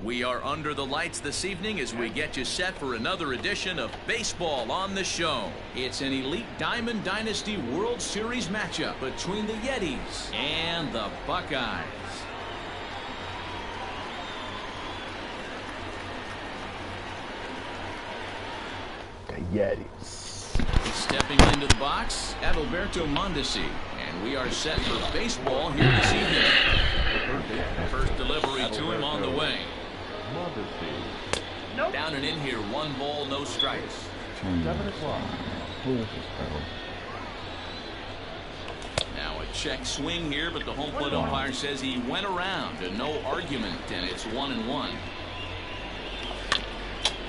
We are under the lights this evening as we get you set for another edition of Baseball on the Show. It's an elite Diamond Dynasty World Series matchup between the Yetis and the Buckeyes. The Yetis. Stepping into the box, Adalberto Mondesi. And we are set for baseball here this evening. First delivery to him on the way. Nope. Down and in here, 1 ball, no strikes. 7 o'clock. Now a check swing here, but the home plate umpire says he went around and no argument, and it's 1-1.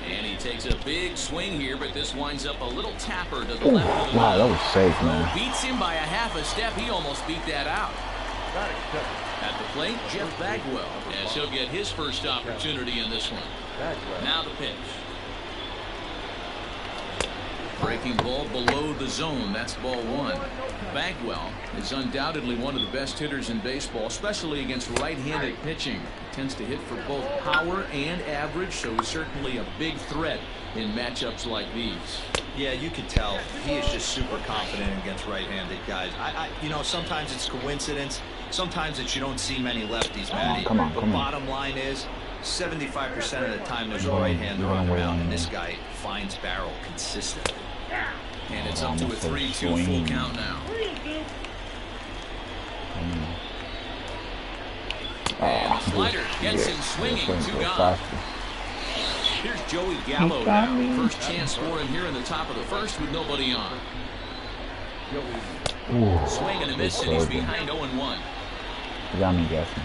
And he takes a big swing here, but this winds up a little tapper to the left of the wow, that was safe, man. Beats him by a half a step. He almost beat that out. At the plate, Jeff Bagwell, as he'll get his first opportunity in this one. Now the pitch. Breaking ball below the zone. That's ball 1. Bagwell is undoubtedly one of the best hitters in baseball, especially against right-handed pitching. He tends to hit for both power and average, so he's certainly a big threat in matchups like these. Yeah, you can tell he is just super confident against right-handed guys. You know, sometimes it's coincidence. Sometimes it's you don't see many lefties, Matty. Come on. The bottom line is 75% of the time there's a right-hander on the mound, and this guy finds barrel consistently. And it's up to a 3-2 full count now. And the slider gets him swinging. 2 gone. Here's Joey Gallo now. First chance for him here in the top of the first with nobody on. Swing and a miss, and he's behind 0-1. You got me guessing.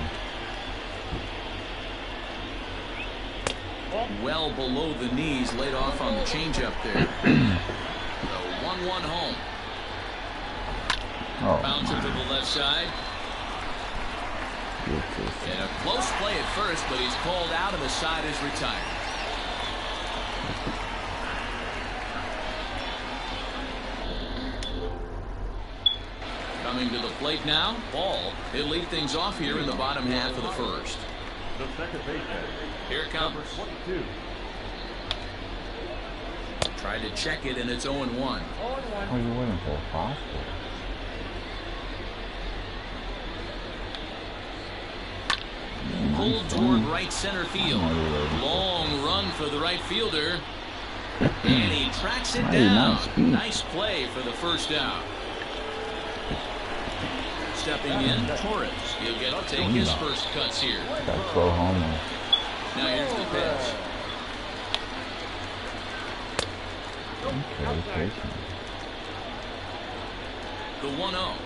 Well below the knees, laid off on the changeup there. The 1-1 home. Bounce it to the left side. And a close play at first, but he's called out and the side is retired. Coming to the plate now, Ball. He'll lead things off here in the bottom half of the first. The second baseman. Here it comes. 22. Tried to check it, and it's 0-1. What are you waiting for? Fast? Pulled toward right center field. Long run for the right fielder. And he tracks it down. Nice play for the first out. Stepping in, Torres. He'll get take his first cuts here. Got throw home. Now here's the pitch. Okay. The 1-0.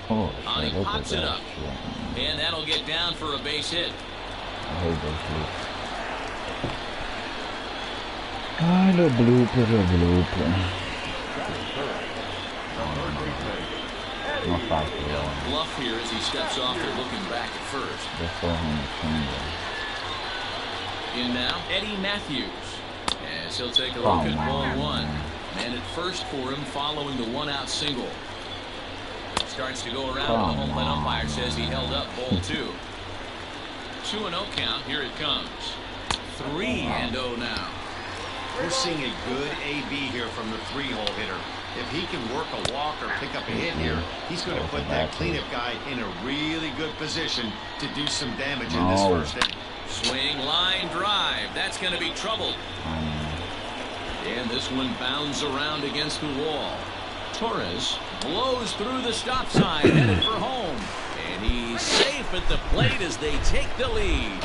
Oh, He pops it up. And that'll get down for a base hit. I hate those bloops. The blooper. Bluff here as he steps off there looking back at first. In now, Eddie Matthews. As he'll take a look at ball 1. And at first for him following the 1-out single. Starts to go around and the home plate umpire says he held up ball 2. 2-0 count. Here it comes. 3-0 now. We're seeing a good AB here from the 3-hole hitter. If he can work a walk or pick up a hit here, he's going to put that cleanup guy in a really good position to do some damage in this first inning. Swing, line drive. That's going to be trouble. And this one bounds around against the wall. Torres blows through the stop sign, headed for home. And he's safe at the plate as they take the lead.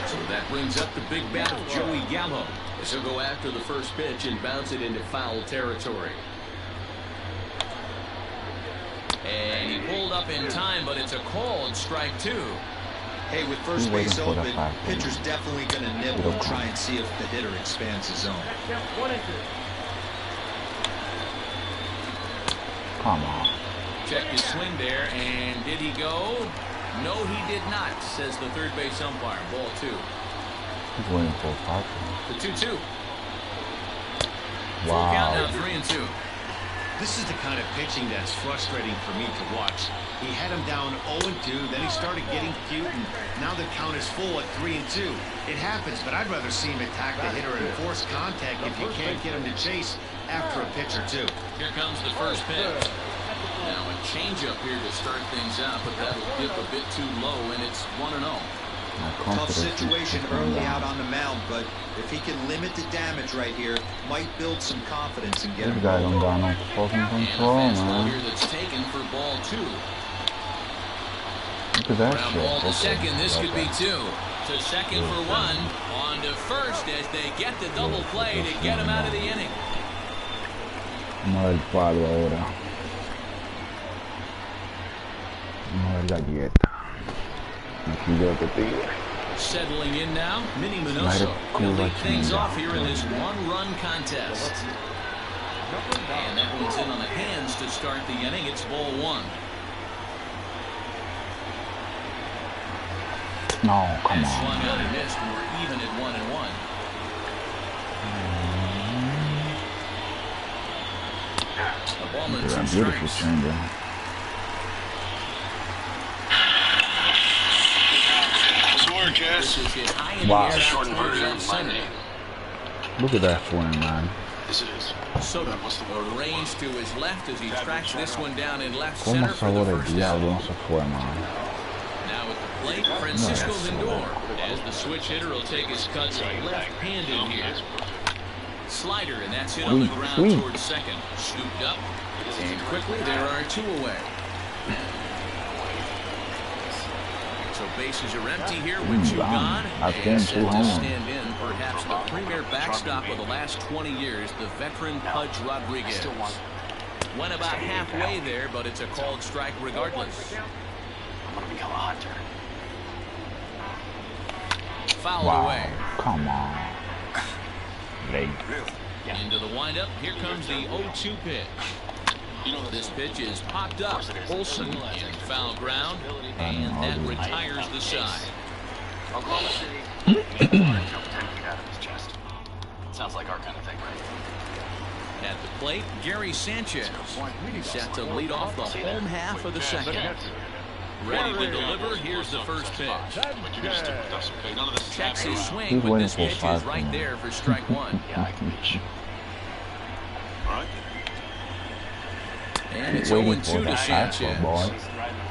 So that brings up the big bat of Joey Gallo as he'll go after the first pitch and bounce it into foul territory. And he pulled up in time, but it's a called strike 2. Hey, with first base open, pitcher's definitely going to nibble and try and see if the hitter expands his zone. Come on. Check his swing there, and did he go? No, he did not, says the third base umpire. Ball 2. He's waiting for a foul. The 2-2. Full count now, Wow. 3-2. This is the kind of pitching that's frustrating for me to watch. He had him down 0-2, then he started getting cute, and now the count is full at 3-2. It happens, but I'd rather see him attack the hitter and force contact if you can't get him to chase after a pitch or two. Here comes the first pitch. Now a changeup here to start things out, but that'll dip a bit too low, and it's 1-0. Tough situation early out on the mound, but if he can limit the damage right here, might build some confidence and get This him guy don't got no fucking And a control, fastball man. here that's taken for ball 2. Look at that Ground shit. ball to Okay, second. This could be okay. 2. To second for 1. On to first as they get the double play to get him out of the inning. No el palo ahora. No el galleta. Aquí yo te tiro. Settling in now, Minnie Minoso. He'll lead things off here in this one-run contest. And that one's in on the hands to start the inning. It's ball 1. No, come And on. swung out and missed. We're even at 1-1. A ball and Look at two that beautiful strikes. stranger. This is hit high in Wow. the air out towards left center. Look at that swing, man. Soto arranged to his left as he tracks this one down in left Como center for the sabor el first diablo out. no se fue, man. Now at the plate, Francisco Lindor. As the switch hitter will take his cuts left-handed here. Slider, and that's hit on the ground towards second. Scooped up, and quickly there are 2 away. So bases are empty here with 2 gone. I And think set 2 to home. stand in perhaps the premier backstop of the last 20 years, the veteran Pudge Rodriguez. Went about halfway there, but it's a called strike regardless. I'm gonna become a hunter. Fouled Wow. away. Come on. Late. Into the windup. Here comes the 0-2 pitch. This pitch is popped up. Olsen in foul ground, and that retires the side. Oklahoma City. Jump 10 feet out of his chest. Sounds like our kind of thing, right? At the plate, Gary Sanchez. Set to lead off the home half of the second. Ready to deliver. Here's the first pitch. Checks his swing, He's but waiting this for pitch is 5 right more. there for strike 1. Yeah, I can reach. And it's Waiting 0-2 for to that Sanchez. fastball, boy.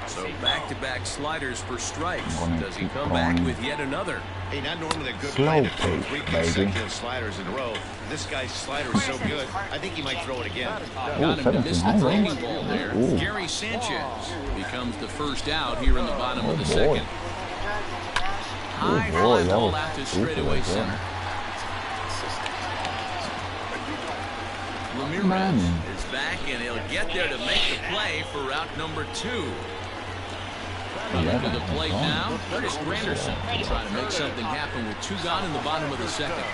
So back-to-back sliders for strikes. I'm gonna Does he keep come back throwing. with yet another? Hey, not normally a good Slow play to throw pace, 3 baby. consecutive sliders in a row. This guy's slider is so good, I think he might throw it again. Got him to miss the 17 breaking home ball there. Ooh. Gary Sanchez becomes the first out here in the bottom of the boy. second. High boy, fly that ball was out to stupid straightaway right there. center. Ramirez Man. is back, and he'll get there to make the play for route number 2. Coming to the plate now, Curtis Granderson trying to make something happen with 2 gone in the bottom of the second.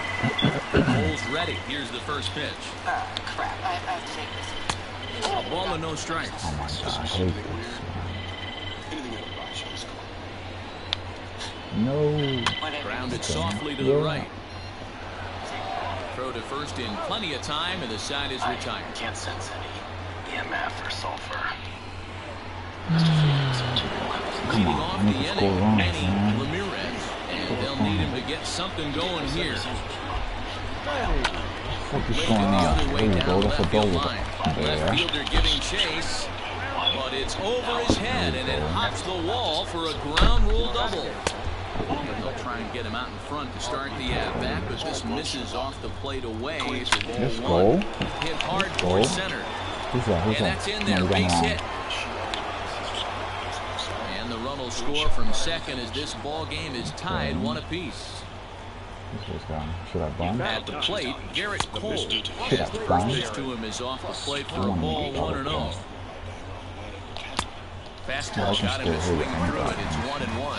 Cole's ready. Here's the first pitch. Crap, I have to take this. A ball and no strikes. Oh my god, I hate this. No. Grounded softly to the right. Throw to first in plenty of time, and the side is retired. Can't sense any EMF or sulfur. Leading on, off the make a score inning, run, Manny man. Ramirez. And they'll need him to get something going here. What is Way going the on? other way There you down go, the that's a left double. field line. Left There. fielder giving chase, but it's over his head, and it hops the wall for a ground rule double. And they'll try and get him out in front to start the at-bat, but this misses off the plate away for ball Let's 1. go. Hit hard Go. towards center. Who's that? Who's And that? that's in Come there, on, base come on. hit. And the run will score from second as this ball game is tied 1 apiece. This guy. Should I bomb? At the plate, Garrett Cole. Should I As the first bomb? pitch to him is off the plate for a ball 1-0. Fastball got him to swing through it. It's 1-1.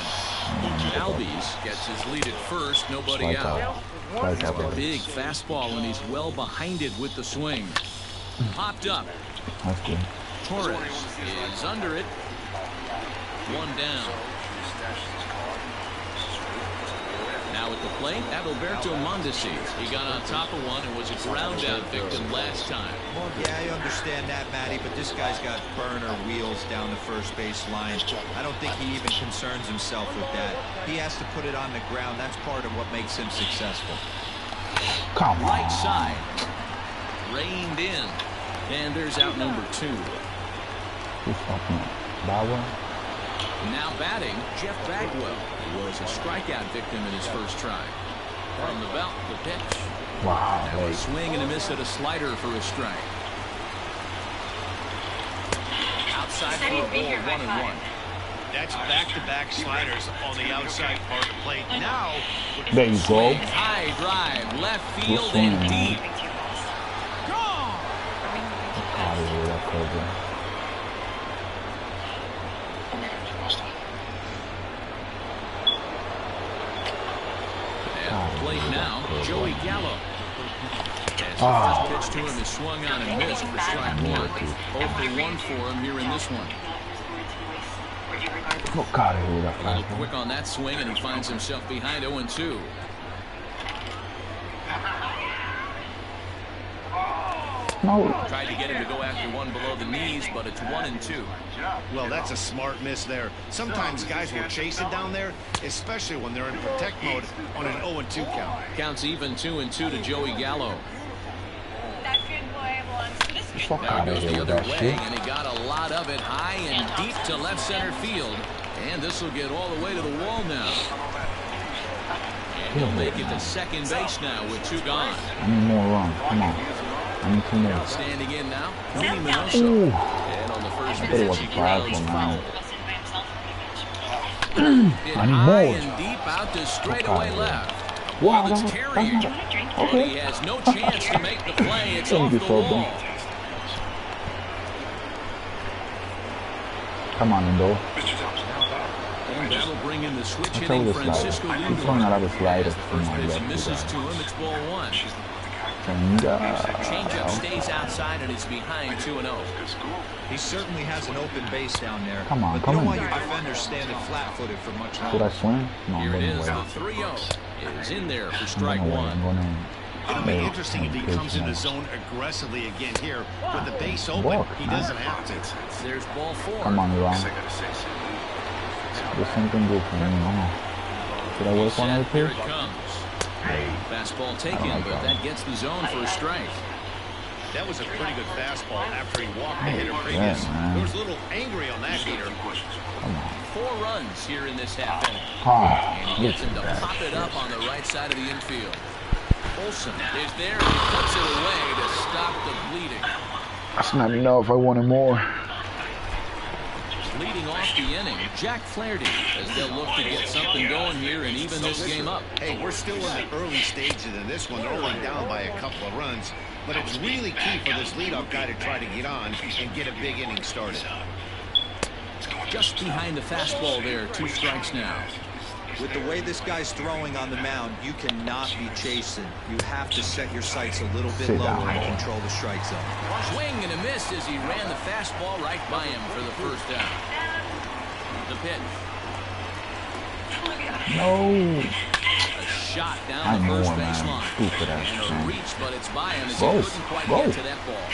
Albies gets his lead at first, nobody Strike out. out. Strike out, baby. Big fastball, and he's well behind it with the swing. Popped up. That's good. Torres is under it. 1 down. Now Now at the plate, Adalberto Mondesi. He got on top of one and was a ground out victim last time. Yeah, I understand that, Matty, but this guy's got burner wheels down the first base line. I don't think he even concerns himself with that. He has to put it on the ground. That's part of what makes him successful. Come on. Right side. Reined in. And there's out number 2. Who's fucking Bauer? Now batting, Jeff Bagwell, who was a strikeout victim in his first try. From the belt, the pitch. Wow. Now a swing and a miss at a slider for a strike. Outside for a ball, 1-1. That's back-to-back sliders on the outside part of the plate. Now, there you go. High drive, left field and deep. At the plate now, Joey Gallo. As the first pitch to him is swung on and missed for strike 1. 0 for 1 for him here in this one. Oh, God, I hear A that little fastball. quick on that swing, and he finds himself behind 0-2. No. Tried to get him to go after one below the knees, but it's 1-2. well, that's a smart miss there. Sometimes guys will chase it down there, especially when they're in protect mode on an 0-2 count. Counts even 2-2 to Joey Gallo. Fuck Now out it of goes here the with other that way, shit. and he got a lot of it high and deep to left center field. And this will get all the way to the wall now. And he'll make it to second base now with 2 gone. I need more runs. Come on. I need 2 more. Standing in now, Tony Minoso. Ooh. And on the first I thought it was pitch, a he grounds fastball, foul. man. Hit I need high more. and deep out to straightaway left. Wow, It's that's carrying. not... But he Okay. has no chance to make the play. It's Thank off you, the Sobel. wall. Come on, Indo. And that'll bring in the switch I'll tell hitting you the slider. Francisco He's throwing a lot of sliders The to first my pitch left. misses to him. It's ball 1. Changeup stays outside and is behind 2-0. He certainly has an open base down there. Come on, but come you don't on. want your defenders standing flat-footed for much Should I longer. swing? No, I'm Here it going is, away. the 3-0. It is in there for I'm strike going away. I'm 1. going in. It'll be interesting if he comes in the zone aggressively again here. With the base open, Walk, he man. doesn't have to. There's ball 4. Come on, Iran. There's something good for me. No. Should I work on it Here here? it comes. Hey. Fastball taken, like but that. that gets the zone for a strike. That was a pretty good fastball after he walked the hitter previous. man. There was a little angry on that hitter. Come on. 4 runs here in this half inning. Ah, And he gets him to pop it up on the right side of the infield. Olsen is there and he puts it away to stop the bleeding. that's not enough. I wanted more. Leading off the inning, Jack Flaherty, as they'll look to get something going here and even this game up. Hey, we're still in the early stages in this one. They're only down by a couple of runs. But it's really key for this leadoff guy to try to get on and get a big inning started. Just behind the fastball there, 2 strikes now. With the way this guy's throwing on the mound, you cannot be chasing. You have to set your sights a little bit Sit lower down. and control the strike zone. Swing and a miss as he ran the fastball right by him for the first down. The pitch. No. A shot I down the know, first man. baseline. Stupid ass And a man. reach, but it's by him as Go. he couldn't quite Go. get to that ball.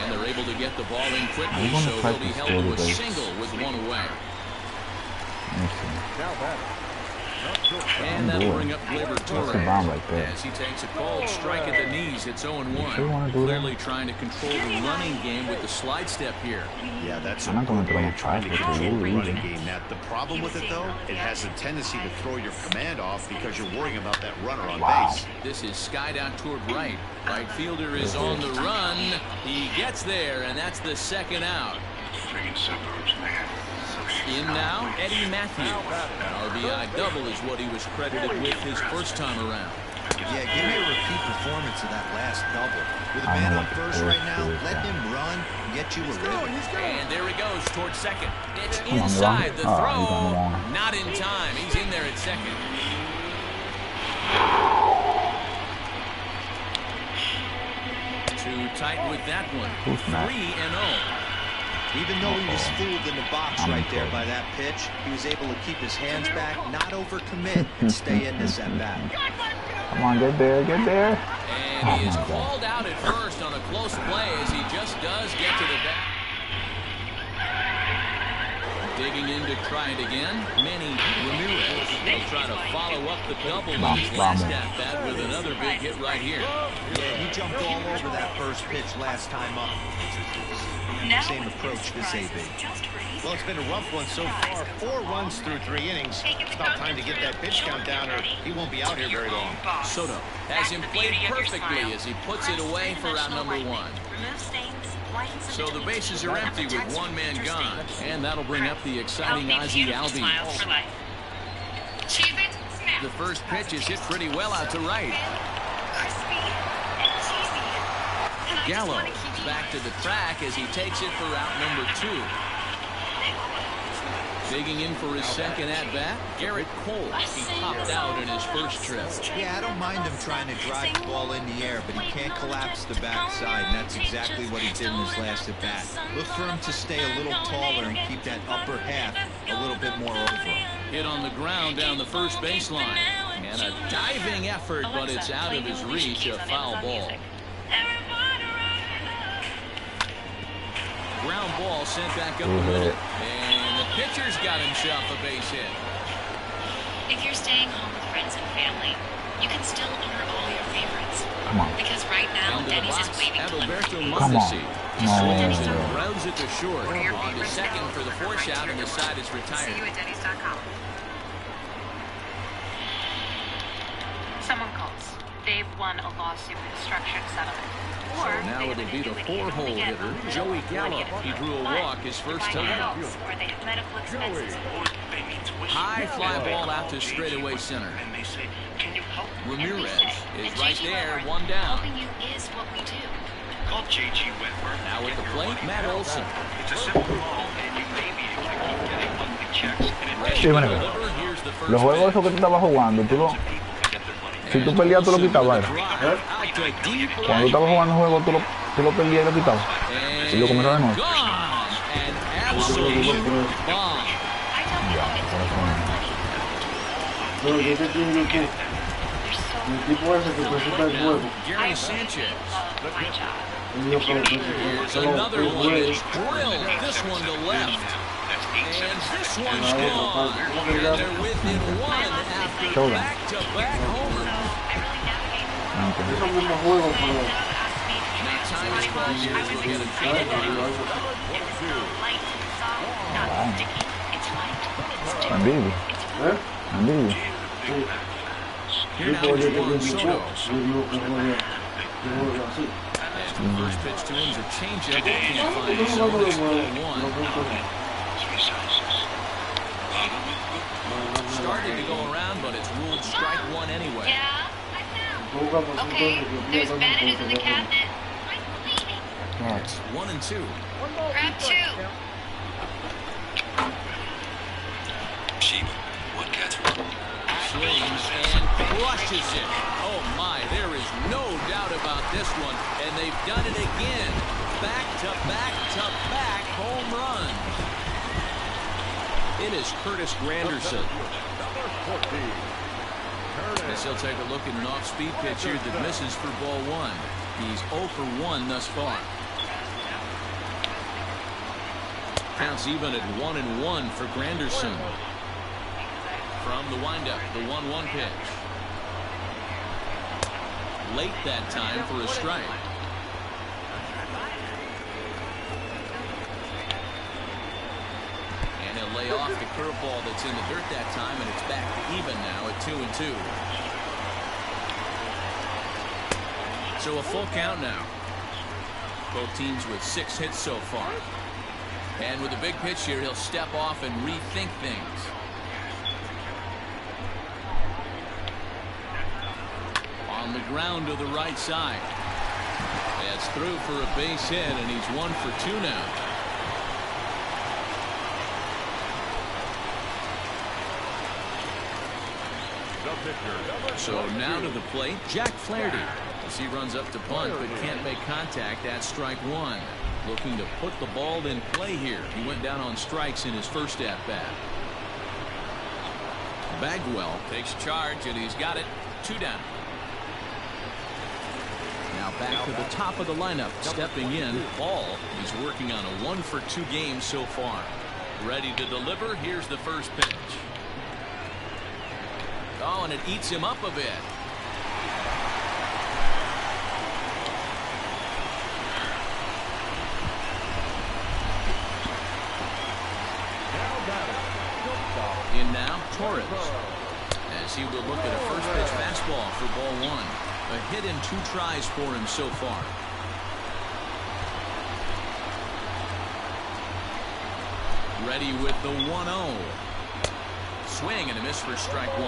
And they're able to get the ball in quickly, I'm gonna so try they'll be to held steal to a this. single with 1 away. Let me see. And that'll bring up Gleyber That's the Torres bomb right there. as he takes a called strike at the knees. It's 0-1. sure you wanna do that? Clearly trying to control the running game with the slide step here. Yeah, that's I'm not gonna good throw way my of trying to fastball to control you the running either. game. That the problem with it though, it has a tendency to throw your command off because you're worrying about that runner on Wow. base. This is skied out toward right. Right fielder is on the run. He gets there, and that's the second out. In now, Eddie Matthews. An RBI double is what he was credited with his first time around. Yeah, give me a repeat performance of that last double. With a I man know on what the first first right now, is, let yeah. him run and get you a rhythm. And there he goes towards second. It's Come on, inside the Ron. Oh, throw. he's on the wall. Not in time. He's in there at second. Too tight with that one. Who's Matt? 3-0. Even though he was fooled in the box right there by that pitch, he was able to keep his hands back, not overcommit, and stay in this at-bat. Come on, get there, get there. And he is called out at first on a close play as he just does get to the bat. Digging in to try it again, Manny Ramirez will try to follow up the double in his last at-bat with another big hit right here. Yeah, he jumped all over that first pitch last time up. Same approach this AB. Well, it's been a rough one so far. 4 runs through 3 innings. It's about time to get that pitch count down or he won't be out here very long. Soto has him played perfectly as he puts it away for round number 1. So the bases are empty with one man gone, and that'll bring up the exciting Ozzie Albies. The first pitch is hit pretty well out to right. Gallo back to the track as he takes it for route number 2. Digging in for his second at-bat, Garrett Cole. He popped out in his first trip. Yeah, I don't mind him trying to drive the ball in the air, but he can't collapse the backside, and that's exactly what he did in his last at-bat. Look for him to stay a little taller and keep that upper half a little bit more over. Hit on the ground down the first baseline. And a diving effort, but it's out of his reach, a foul ball. Ground ball sent back up the middle. And the pitcher's got himself a base hit. If you're staying home with friends and family, you can still order all your favorites. Come on. Because right now, Denny's is waving delivery. Come on. Rounds it to short. On to second for the force out, and the side is retired. See you at Denny's.com. Someone calls. They've won a lawsuit construction settlement. So now it'll be the 4-hole hitter, Joey Gallo. He drew a walk his first time. High fly ball out to straightaway center. Ramirez is right there, one down. Helping you is what we do. Call J.G. Whitmer. Now at the plate, Matt Olson. It's a simple call, and you may be able to keep getting monthly checks. Sí, bueno, los juegos esos que tú estabas jugando, si tú perdías, tú lo quitabas. Cuando tú estabas jugando el juego, tú lo perdías y lo quitabas. Y lo comienzas de nuevo. Pero yo te entiendo que el tipo ese que presenta el juego. Gary Sanchez. Here's another one that's drilled. This one to left. And this one's gone. And they're within one after back-to-back homers. Es el mismo juego, pero... Now time is called here as we get a Envidia. Envidia. Here now is Juan Soto. And the first pitch to him is a changeup. Can't find it, so it's 1-1. Started to go around, but it's ruled strike one anyway. Yeah, I know. Okay, there's bananas in the cabinet. It's 1-2. Grab 2. Sheep, one cat's Swings and crushes it. Oh my, there is no doubt about this one. And they've done it again. Back-to-back-to-back home runs. It is Curtis Granderson. As he'll take a look at an off-speed pitch here that misses for ball 1. He's 0 for 1 thus far. Counts even at 1-1 for Granderson. From the windup, the 1-1 pitch. Late that time for a strike. And he'll lay off the curveball that's in the dirt that time, and it's back to even now at 2-2. So a full count now. Both teams with 6 hits so far. And with a big pitch here, he'll step off and rethink things. On the ground to the right side. That's through for a base hit, and he's 1 for 2 now. So now to the plate, Jack Flaherty. As he runs up to bunt, but can't make contact at strike 1. looking to put the ball in play here. He went down on strikes in his first at-bat. Bagwell takes charge, and he's got it. 2 down. Now back to the top of the lineup. Stepping in, Ball. He's working on a 1-for-2 game so far. Ready to deliver. Here's the first pitch. Oh, and it eats him up a bit. In now, Torres. As he will look at a first pitch fastball for ball 1. A hit in 2 tries for him so far. Ready with the 1-0. Swing and a miss for strike 1.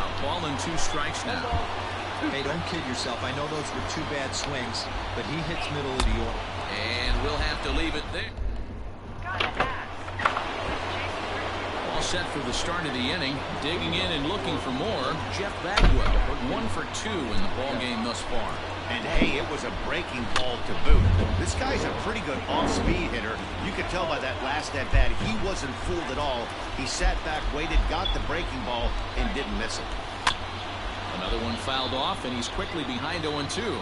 A ball and 2 strikes now. Hey, don't kid yourself. I know those were 2 bad swings, but he hits middle of the order. And we'll have to leave it there. All set for the start of the inning. Digging in and looking for more. Jeff Bagwell, 1 for 2 in the ball game thus far. And hey, it was a breaking ball to boot. This guy's a pretty good off-speed hitter. You could tell by that last at-bat he wasn't fooled at all. He sat back, waited, got the breaking ball, and didn't miss it. Another one fouled off, and he's quickly behind 0-2.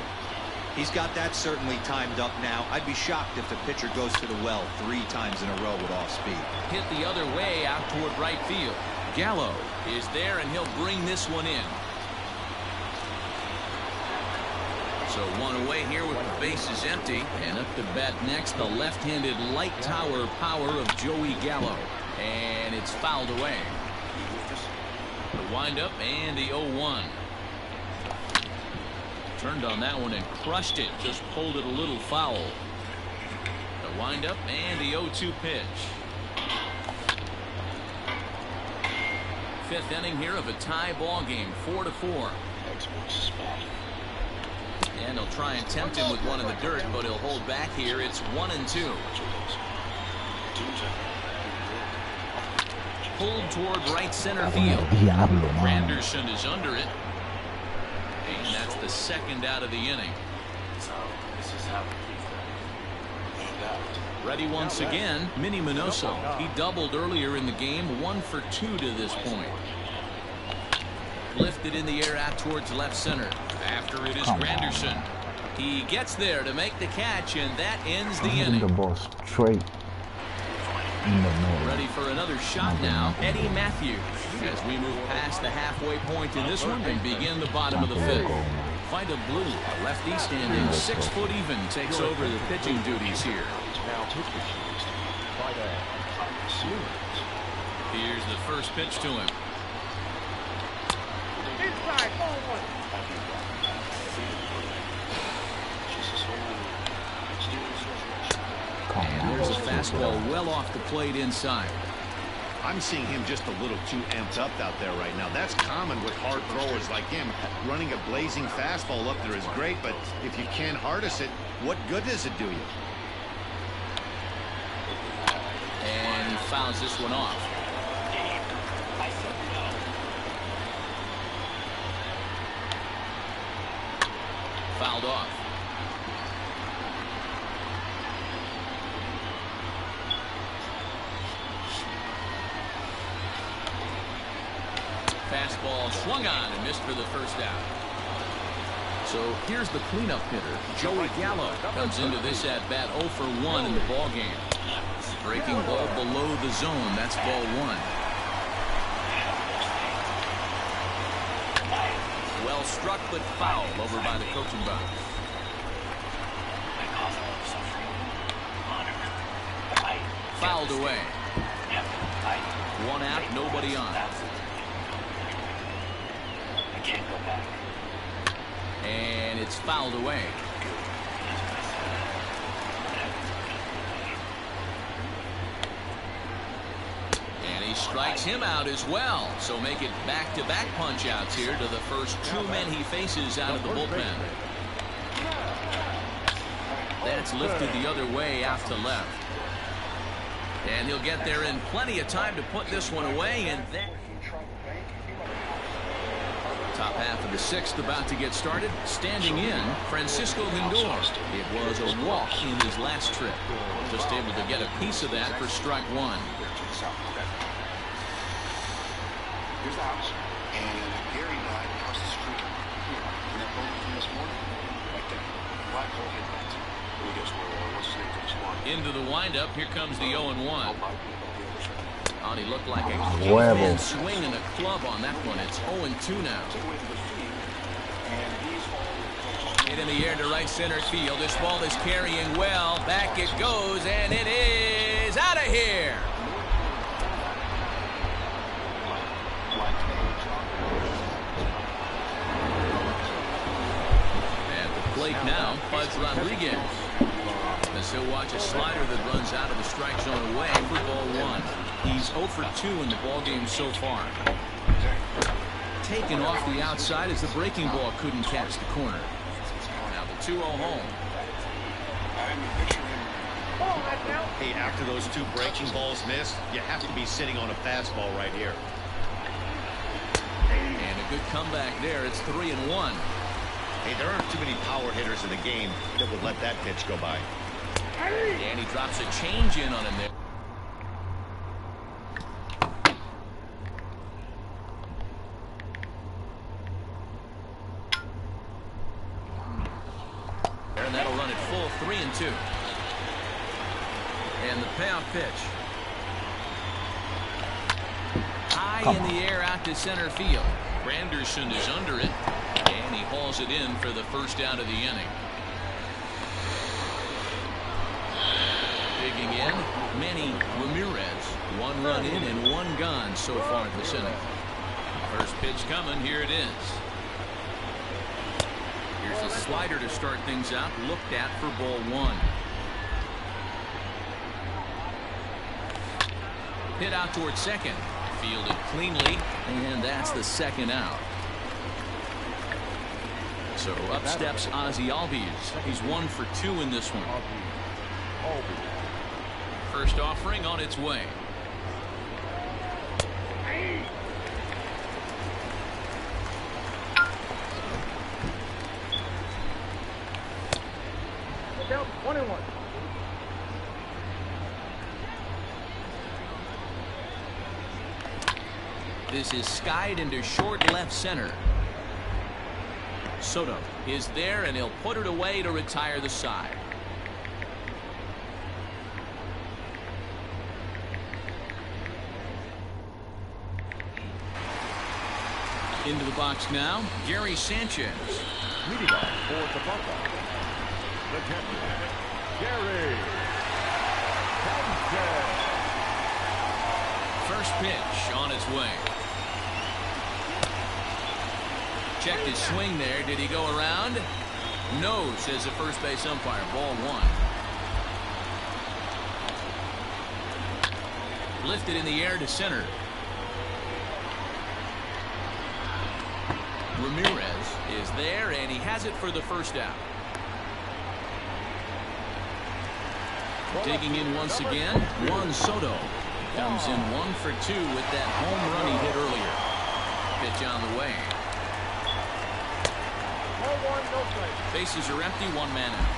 He's got that certainly timed up now. I'd be shocked if the pitcher goes to the well 3 times in a row with off speed. Hit the other way out toward right field. Gallo is there, and he'll bring this one in. So 1 away here with the bases empty. And up to bat next, the left-handed light tower power of Joey Gallo. And it's fouled away. The windup and the 0-1. Turned on that one and crushed it. Just pulled it a little foul. The windup and the 0-2 pitch. 5th inning here of a tie ball game, 4-4. And he'll try and tempt him with one in the dirt, but he'll hold back here. It's 1-2. Pulled toward right center field. Granderson is under it. And that's the 2nd out of the inning. Ready once again, Minnie Minoso. He doubled earlier in the game, 1 for 2 to this point. Lifted in the air out towards left center. After it is Granderson. He gets there to make the catch, and that ends the inning. The ball straight in the middle. Ready for another shot now, Eddie Matthews. As we move past the halfway point in this one and begin the bottom of the 5th. Vida Blue, a lefty standing 6 foot even, takes over the pitching duties here. Here's the first pitch to him. And there's a fastball well off the plate inside. I'm seeing him just a little too amped up out there right now. That's common with hard throwers like him. Running a blazing fastball up there is great, but if you can't harness it, what good does it do you? And he fouls this one off. Fouled off. Fastball swung on and missed for the first out. So here's the cleanup hitter. Joey Gallo comes into this at-bat 0 for 1 in the ball game. Breaking ball below the zone. That's ball 1. Well struck, but foul over by the coaching box. Fouled away. 1 out, nobody on. And it's fouled away. And he strikes him out as well. So make it back-to-back punch-outs here to the first 2 men he faces out of the bullpen. That's lifted the other way out to left. And he'll get there in plenty of time to put this one away. And then Top half of the sixth about to get started. Standing in, Francisco Lindor. It was a walk in his last trip. Just able to get a piece of that for strike one. Here's the house. And Gary died across the street here. In that building from this morning. Right there. Black hole headlights. Let me guess, what's the name for this one? Into the windup. Here comes the 0-1. He looked like a huge swing and a club on that one. It's 0-2 now. Hit in the air to right center field. This ball is carrying well. Back it goes, and it is out of here. At the plate now, Buzz Rodriguez. As he'll watch a slider that runs out of the strike zone away for ball one. He's 0 for 2 in the ballgame so far. Taken off the outside as the breaking ball couldn't catch the corner. Now the 2-0 home. Hey, after those two breaking balls missed, you have to be sitting on a fastball right here. And a good comeback there. It's 3-1. Hey, there aren't too many power hitters in the game that would let that pitch go by. And he drops a change in on him there. And that'll run it full 3-2. And the payoff pitch. High in the air out to center field. Granderson is under it. And he hauls it in for the first out of the inning. Digging in, Manny Ramirez. 1 run in and 1 gone so far this inning. First pitch coming. Here it is. Here's a slider to start things out. Looked at for ball one. Hit out towards second. Fielded cleanly. And that's the second out. So up steps Ozzie Albies. He's 1 for 2 in this one. First offering on its way. Down 1-1. This is skied into short left center. Soto is there, and he'll put it away to retire the side. Into the box now, Gary Sanchez. Leading off for the Buckeyes, the captain, Gary Sanchez. First pitch on its way. Checked his swing there. Did he go around? No, says the first base umpire. Ball one. Lifted in the air to center. Ramirez is there, and he has it for the first out. Digging in once again, Juan Soto comes in 1 for 2 with that home run he hit earlier. Pitch on the way. Bases are empty, 1 man out.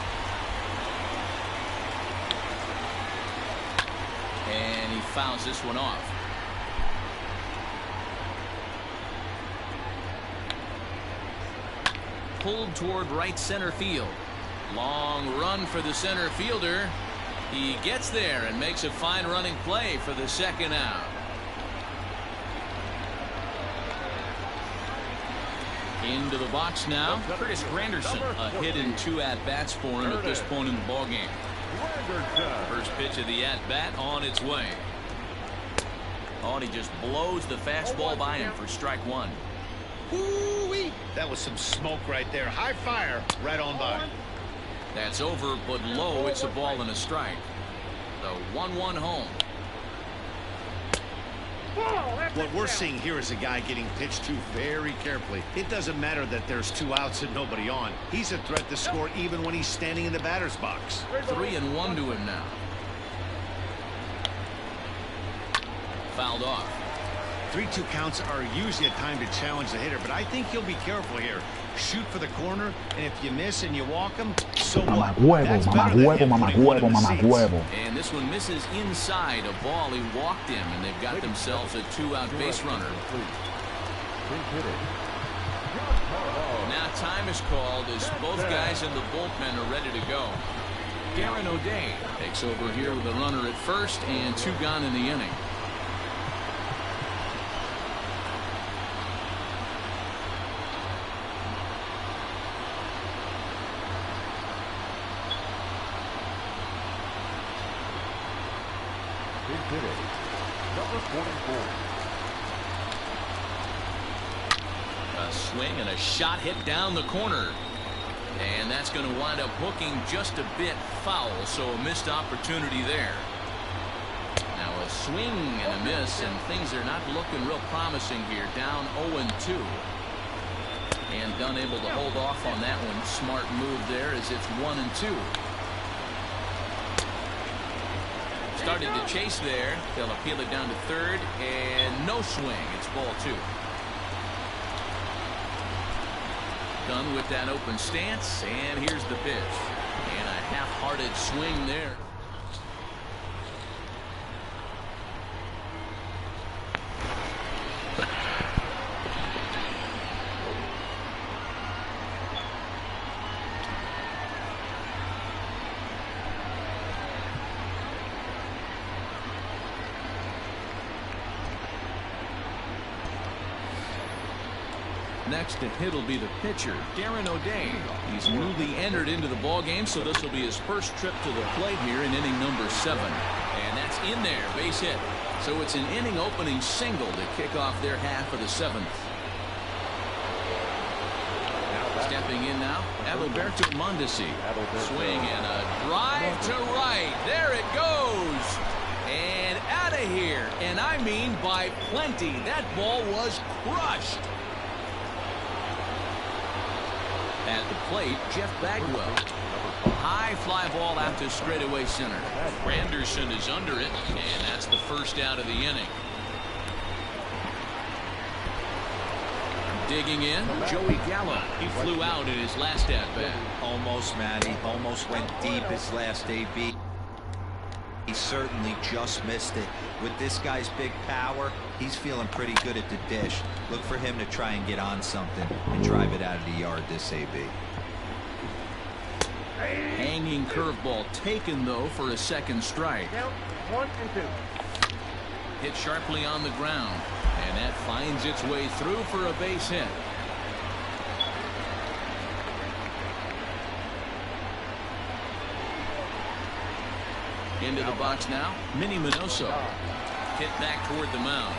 And he fouls this one off. Pulled toward right center field. Long run for the center fielder. He gets there and makes a fine running play for the second out. Into the box now, Curtis Granderson. A hit and 2 at-bats for him at this point in the ballgame. First pitch of the at-bat on its way. Oh, and he just blows the fastball by him for strike one. Woo-wee. That was some smoke right there. High fire right on by. That's over, but low. It's a ball and a strike. The 1-1 home. What we're seeing here is a guy getting pitched to very carefully. It doesn't matter that there's 2 outs and nobody on. He's a threat to score even when he's standing in the batter's box. 3-1 to him now. Fouled off. 3-2 counts are usually a time to challenge the hitter, but I think you'll be careful here. Shoot for the corner, and if you miss and you walk him, so what? That's better than him putting one in the seats. And this one misses inside a ball he walked him, and they've got themselves a 2-out base runner. Now time is called as both guys in the bullpen are ready to go. Darren O'Day takes over here with a runner at first and 2 gone in the inning. Number 44. A swing and a shot hit down the corner. And that's going to wind up hooking just a bit foul, so a missed opportunity there. Now a swing and a miss, and things are not looking real promising here. Down 0-2. And Dunn able to hold off on that one. Smart move there as it's 1-2. Started to chase there. They'll appeal it down to third, and no swing. It's ball 2. Dunn with that open stance, and here's the pitch. And a half-hearted swing there. Next to hit will be the pitcher, Darren O'Day. He's newly entered into the ball game, so this will be his first trip to the plate here in inning number 7. And that's in there, base hit. So it's an inning opening single to kick off their half of the 7th. Stepping in now, Adalberto Mondesi. Swing and a drive to right. There it goes. And out of here. And I mean by plenty. That ball was crushed. At the plate, Jeff Bagwell. High fly ball out to straightaway center. Granderson is under it, and that's the first out of the inning. Digging in, Joey Gallo. He flew out in his last at-bat. Almost, Matty. Almost went deep his last AB. He certainly just missed it. With this guy's big power, he's feeling pretty good at the dish. Look for him to try and get on something and drive it out of the yard this AB. Hanging curveball taken, though, for a second strike. 1 and 2. Hit sharply on the ground, and that finds its way through for a base hit. Into the box now, Minnie Minoso. Hit back toward the mound.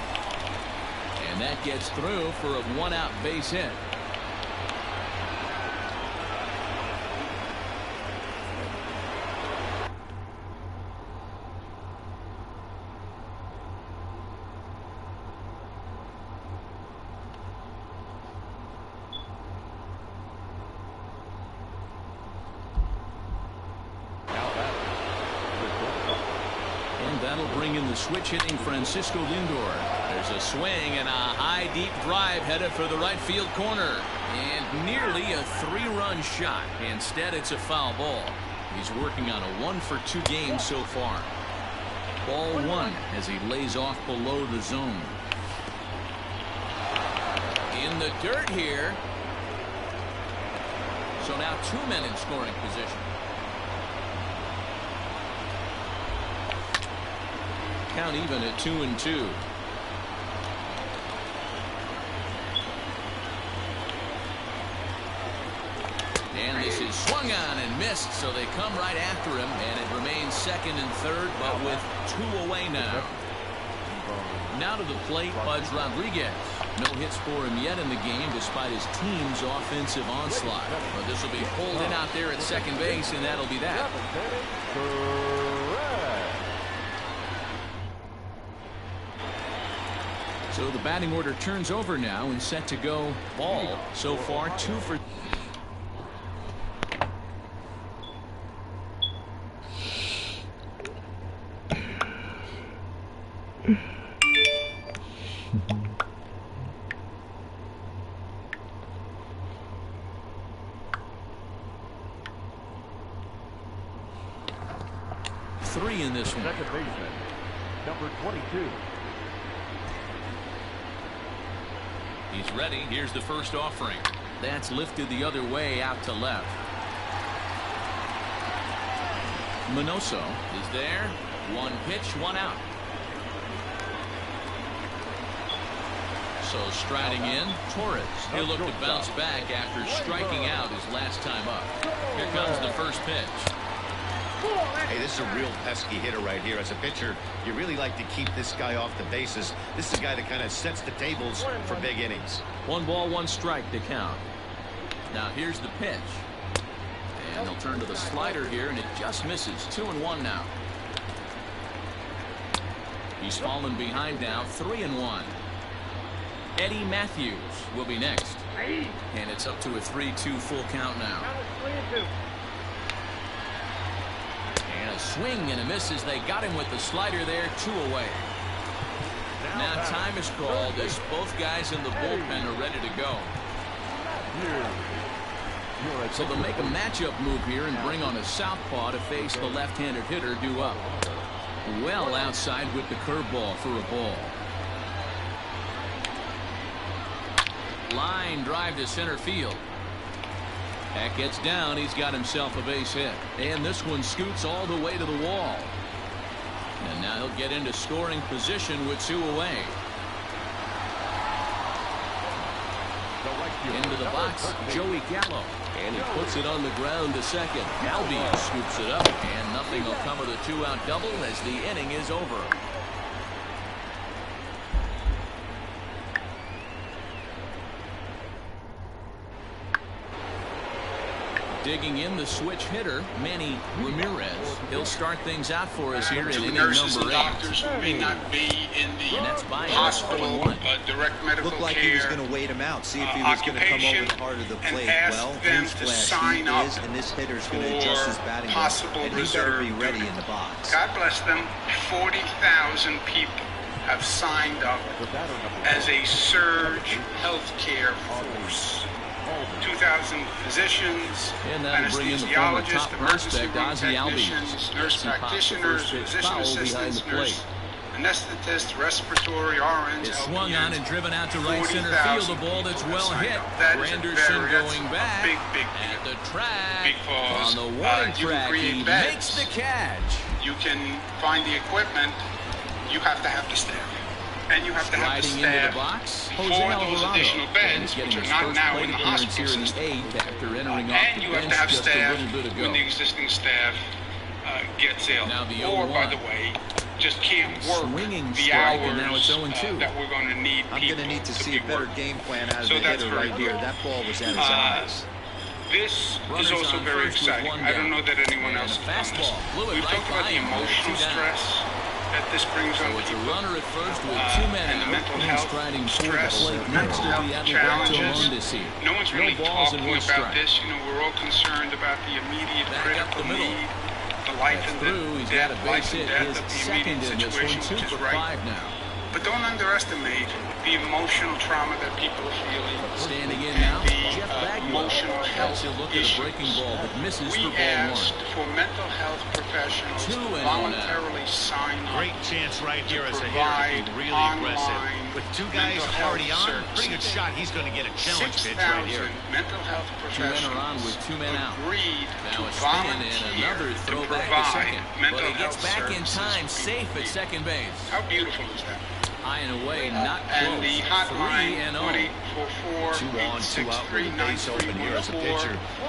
And that gets through for a 1-out base hit. That'll bring in the switch hitting Francisco Lindor. There's a swing and a high deep drive headed for the right field corner. And nearly a 3-run shot. Instead, it's a foul ball. He's working on a 1-for-2 game so far. Ball 1 as he lays off below the zone. In the dirt here. So now 2 men in scoring position. Count even at 2-2. And this is swung on and missed, so they come right after him, and it remains second and third, but with 2 away now. Now to the plate, Pudge Rodriguez. No hits for him yet in the game, despite his team's offensive onslaught. But this will be pulled in out there at second base, and that'll be that. So the batting order turns over now and set to go ball. So far 2 for. 3 in this one. Second baseman, number 22. He's ready. Here's the first offering. That's lifted the other way out to left. Minoso is there. 1 pitch, 1 out. So striding in, Torres. He'll look to bounce back after striking out his last time up. Here comes the first pitch. Hey, this is a real pesky hitter right here. As a pitcher, you really like to keep this guy off the bases. This is a guy that kind of sets the tables for big innings. 1 ball, 1 strike to count. Now here's the pitch. And they'll turn to the slider here, and it just misses. 2-1 now. He's fallen behind now, 3-1. Eddie Matthews will be next. And it's up to a 3-2 full count now. And a swing and a miss as they got him with the slider there. 2 away. Now time is called as both guys in the bullpen are ready to go. So they'll make a matchup move here and bring on a southpaw to face the left-handed hitter due up. Well outside with the curveball for a ball. Line drive to center field. That gets down. He's got himself a base hit. And this one scoots all the way to the wall. And now he'll get into scoring position with 2 away. Into the box, Joey Gallo. And he puts it on the ground to second. Albion scoops it up. And nothing will come of the 2-out double as the inning is over. Digging in the switch hitter, Manny Ramirez. He'll start things out for us here in inning nurses number 8. And doctors who may not be in the hospital, direct medical Looked like care. he was going to wait him out, see if he was going to come over the heart of the plate. Well, newsflash, he is, and this hitter's going to adjust his batting possible and he better be ready in the box. God bless them. 40,000 people have signed up as a surge healthcare force. 2,000 physicians, anesthesiologists, emergency room technicians, nurse practitioners, physician assistants, nurse anesthetists, respiratory RNs, It's swung on and driven out to right center field. The ball that's well hit. Granderson going back at the track. On the warning track, he makes the catch. You can find the equipment. You have to have the staff. And you have to have the staff for those additional beds, which are not now in the hospital system. And you have to have staff when the existing staff gets ill. Or, by the way, just can't work the hours that we're going to need people I'm going to need to see a better game plan out of the hitter right here. That ball was at his eyes. This is also very exciting. I don't know that anyone else has done this. We've talked about the emotional stress that this brings on people, runner at first with 2 men and the mental health stress, mental health challenges. No one's really talking about this. You know, we're all concerned about the immediate critical need, the life and death of the immediate situation, which is right. But don't underestimate the emotional trauma that people are feeling. Standing in now, the emotional health issue. We asked for mental health professionals to voluntarily sign up. Great chance right here as a hitter to be really aggressive. With 2 guys already on, pretty good shot. He's going to get a challenge pitch right here. 6,000 mental health professionals with 2 men out. Agreed now to volunteer to provide mental health services. But he gets back in time, safe at second base. How beautiful is that? High and away, not close. And the hotline, 1-844-2-2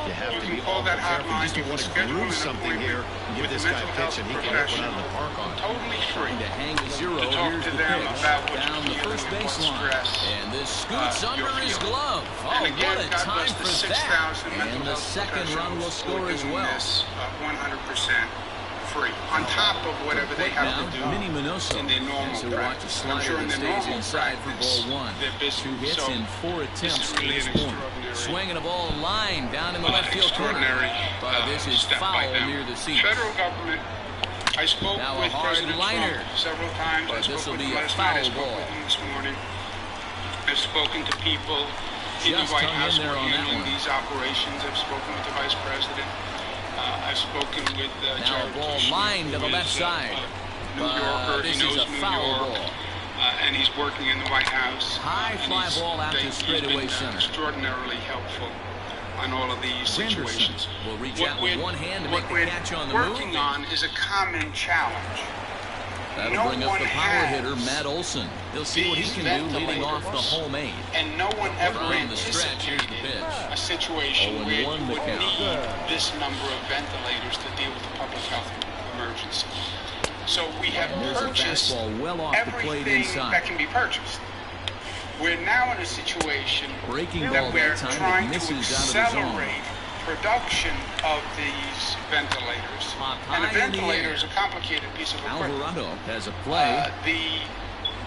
You have to be all careful. You just want to groove something here and give this guy a pitch, and he can hit one out of the park on it. Totally free to hang a 0. to talk to them about what down the first baseline. And this scoots under his glove. Oh, and again, what a time for that. And the second run will score as well. 100% free, on top of whatever they have to do in their normal practice. I'm sure in their normal practice, their business. 2 hits in 4 attempts to this point. Swinging a ball line down in the left field corner. But this is foul near the seats. Federal government. I spoke with President Trump several times. I spoke with him last night. I spoke with him this morning. I've spoken to people in the White House who are handling these operations. I've spoken with the Vice President. I've spoken with now a ball lined to the left side. New Yorker. This He knows is a New foul York. ball. And he's working in the White House. High fly ball out to straightaway center. Extraordinarily helpful on all of these situations. Will reach out with one hand to make the catch on the move. What we're working on is a common challenge. That'll bring up the power hitter, Matt Olson. He'll see what he can do leading off the home eight. And no one ever anticipated a situation where you would need this number of ventilators to deal with a public health emergency. So we have purchased everything that can be purchased. We're now in a situation that we're trying to accelerate production of these ventilators. And a ventilator is a complicated piece of equipment. Alvarado has a play. The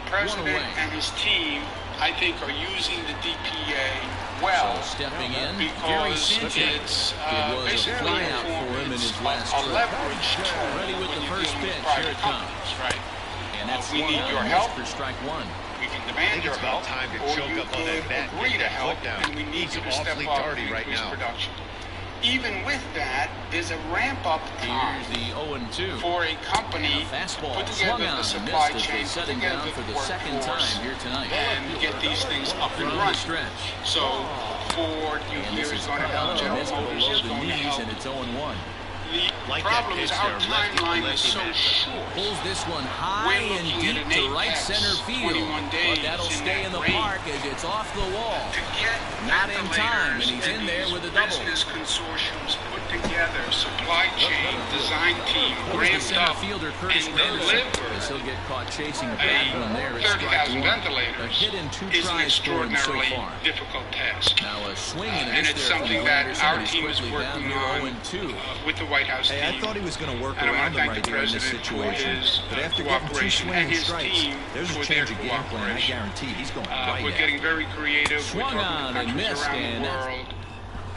president and his team, I think, are using the DPA well. So stepping in, because it's basically a leverage tool ready with the first pitch. Here it comes. Right? And that's we need your help for strike one. We can demand your help, or you could agree to help, and we need you to step up and increase production. Even with that, there's a ramp-up time for a company to put together the supply chain, put together the workforce, and get these things up and running. So Ford, you hear, is going to help. General Motors is going to help. The problem is our timeline is so short. Pulls this one high and deep to right center field. But that'll stay in the park as it's off the wall. Not in time, and he's in there with a double. Business consortiums put together, supply chain, design team, ramped up, and delivered he'll get caught chasing a bad one there. 30,000 ventilators is an extraordinarily difficult task. Now a swing and it's something that our team is working on with the White House team. I thought he was going to work around them right there in this situation. But after getting 2 swinging strikes, there's a change of game plan. I guarantee he's going right We're getting very creative. We're talking to countries around the world,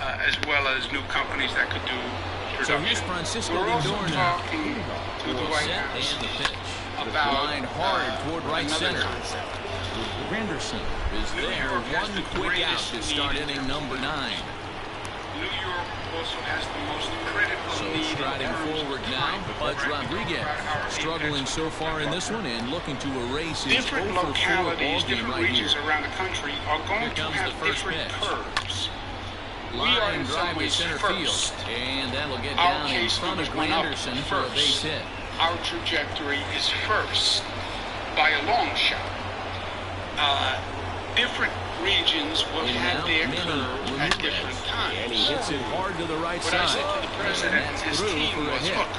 as well as new companies that could do production. We're also talking to the White House about hard toward right center. Concept. Granderson is there. One quick out to start inning number 9. New York also has the most critical need. Striding forward now, Budge Rodriguez struggling so far in this one and looking to erase his different localities, different regions around the country are going to have different curves. We are in some ways first. And that'll get down in front of Granderson for a base hit. Our trajectory is first by a long shot. Different regions will have their curve at different times. And he hits it hard to the right side. side. What I said to the president and his team was, look,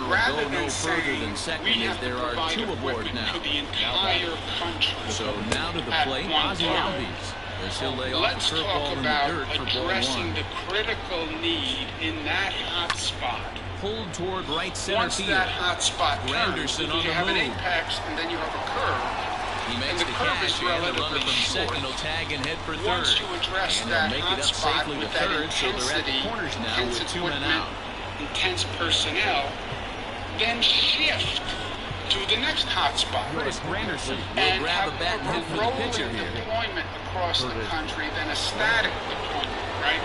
rather than saying we have to provide equipment to the entire country, so now to the plate, Ozzie Albies. Let's talk about addressing the critical need in that hot spot. Pulled toward right center Once field. that hot spot turns, because you have an apex and then you have a curve. He makes the catch, and the runner from second will tag and head for third. Once you address that hot spot with that intensity, intense equipment, intense personnel, then shift to the next hot spot. And have a rolling deployment across the country than a static deployment, right?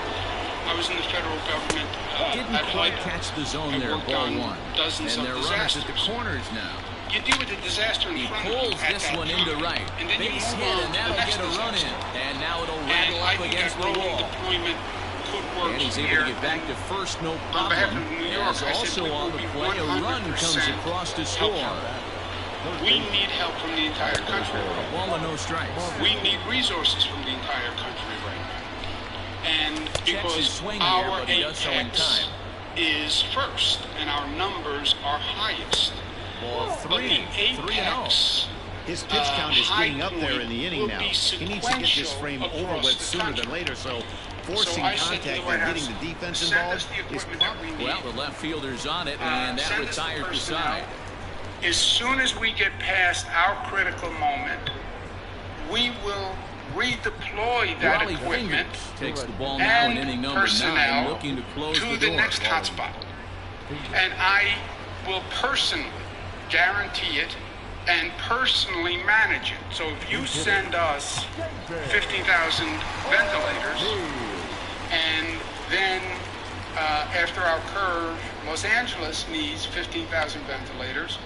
I was in the federal government. Didn't quite catch the zone there, ball one. Dozens and of they're runners disasters. at the corners now. You deal with the disaster in he front pulls of you this one into right. And then base you move hit, on and that'll get a run in. And now it'll rattle up against the wall. Deployment could work and he's able to get back to first, no problem. On behalf of New York, I also on the play, a run comes across to score. We need help from the entire country. Ball and no strikes. We need resources from the entire country right now. And because our apex is first and our numbers are highest. Ball 3, 3-0. His pitch count is getting up there in the inning now. He needs to get this frame over with sooner than later, so forcing contact and getting the defense involved is probably... Well, the left fielder's on it, and that retired the side. As soon as we get past our critical moment, we will redeploy that equipment takes the ball now in inning number 9, looking to close to the next hotspot. And I will personally guarantee it and personally manage it. So if you send us 15,000 ventilators and then after our curve, Los Angeles needs 15,000 ventilators.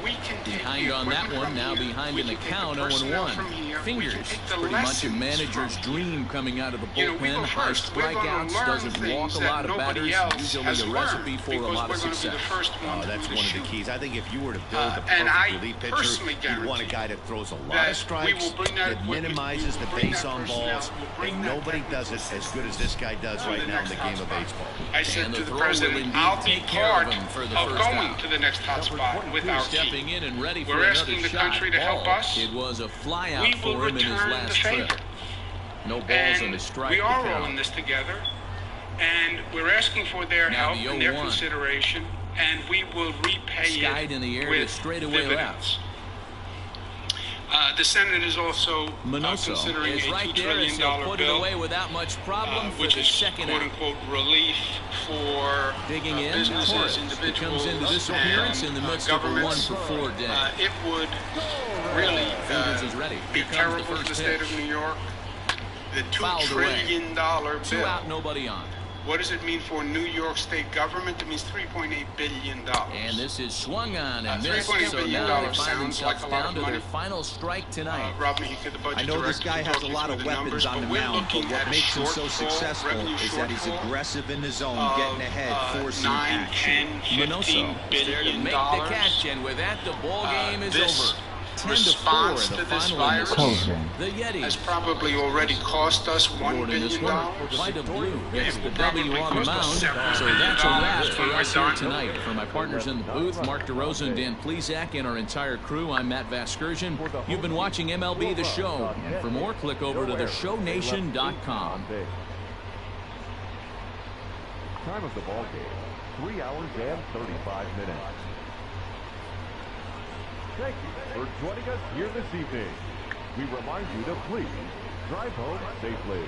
We can take behind on that one, now behind in the count, 0-1. Fingers, pretty much a manager's dream coming out of the bullpen. High strikeouts, doesn't walk a lot of batters, usually the recipe for a lot of success. That's one of the keys. I think if you were to build a perfect relief pitcher, you'd want a guy that throws a lot of strikes, that minimizes the base on balls, and nobody does it as good as this guy does right now in the game of baseball. I said to the president, I'll be part of going to the next hot spot with our team. In and ready for We're asking the country to help us. It was a flyout for him in his last trip. No balls and a strike. We are all in this together, and we're asking for their help and their consideration, and we will repay Skied it in the air with straightaway dividends. The Senate is also considering a $2 trillion bill, without much problem which is quote-unquote relief for businesses, individuals, disappearance in the midst governments. Of a 1-for-4 day. It would really be terrible for the state of New York. The $2 trillion bill. 2 out, nobody on. What does it mean for New York State government? It means $3.8 billion. And this is swung on and missed, so now they find themselves down to their final strike tonight. I know this guy has a lot of weapons on the mound, but what makes him so successful is that he's aggressive in the zone, getting ahead, forcing action. Minoso is there to make the catch, and with that, the ball game is over. Response to this virus has probably already cost us $1 billion. White of Blue gets the W on the mound, so that's a wrap for us here tonight. For my partners in the booth, Mark DeRosa and Dan Plesac, and our entire crew, I'm Matt Vasgersian. You've been watching MLB The Show, and for more, click over to theshownation.com. Time of the ball game, 3 hours and 35 minutes. Thank you for joining us here this evening. We remind you to please drive home safely.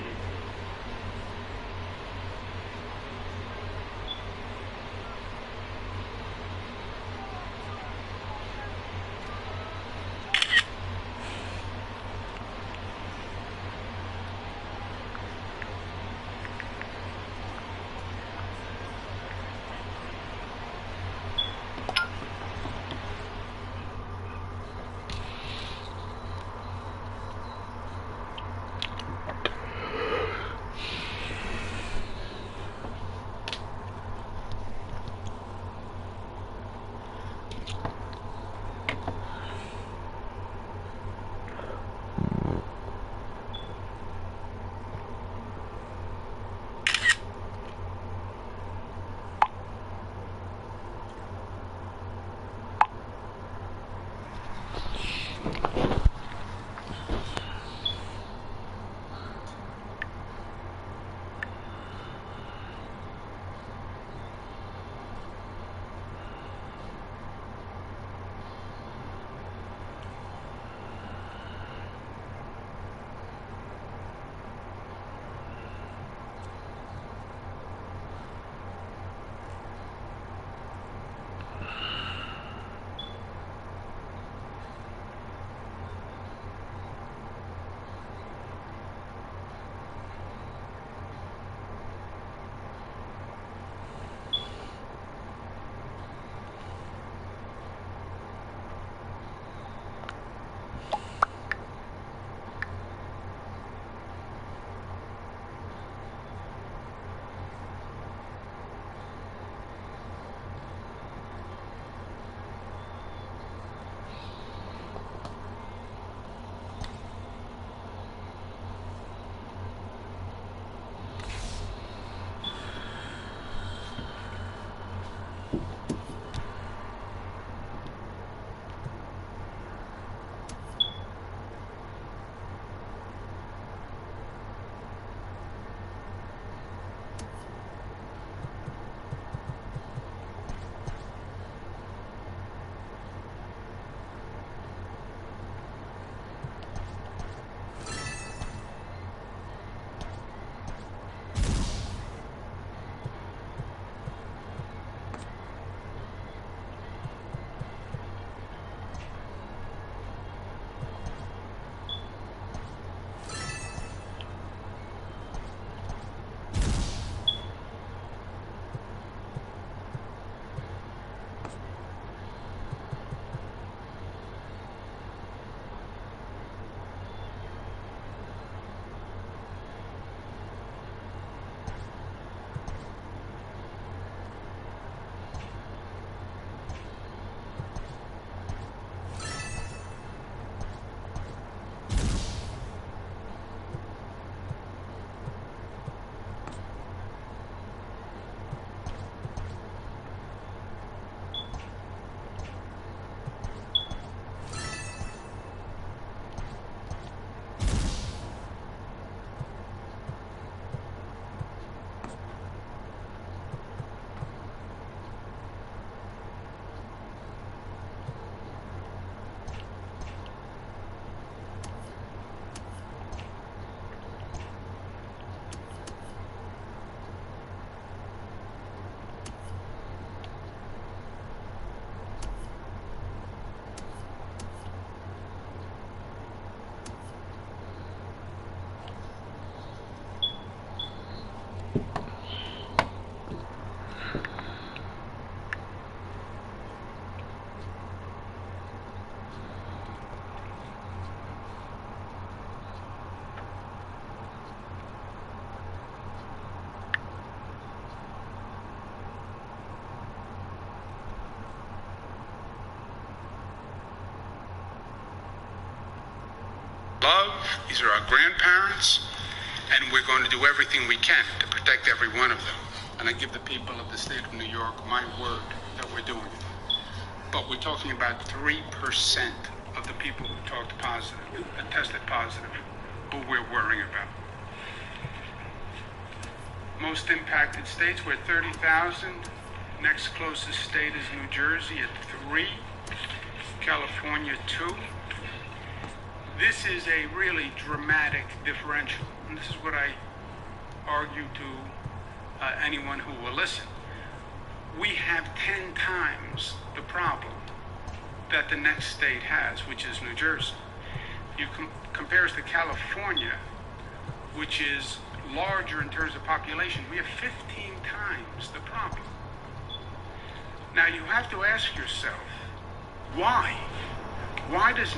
love. These are our grandparents. And we're going to do everything we can to protect every one of them. And I give the people of the state of New York my word that we're doing it. But we're talking about 3% of the people who tested positive, who we're worrying about. Most impacted states, we're 30,000. Next closest state is New Jersey at 3. California 2. This is a really dramatic differential. And this is what I argue to anyone who will listen. We have 10 times the problem that the next state has, which is New Jersey. You compare us to California, which is larger in terms of population. We have 15 times the problem. Now you have to ask yourself, why? Why does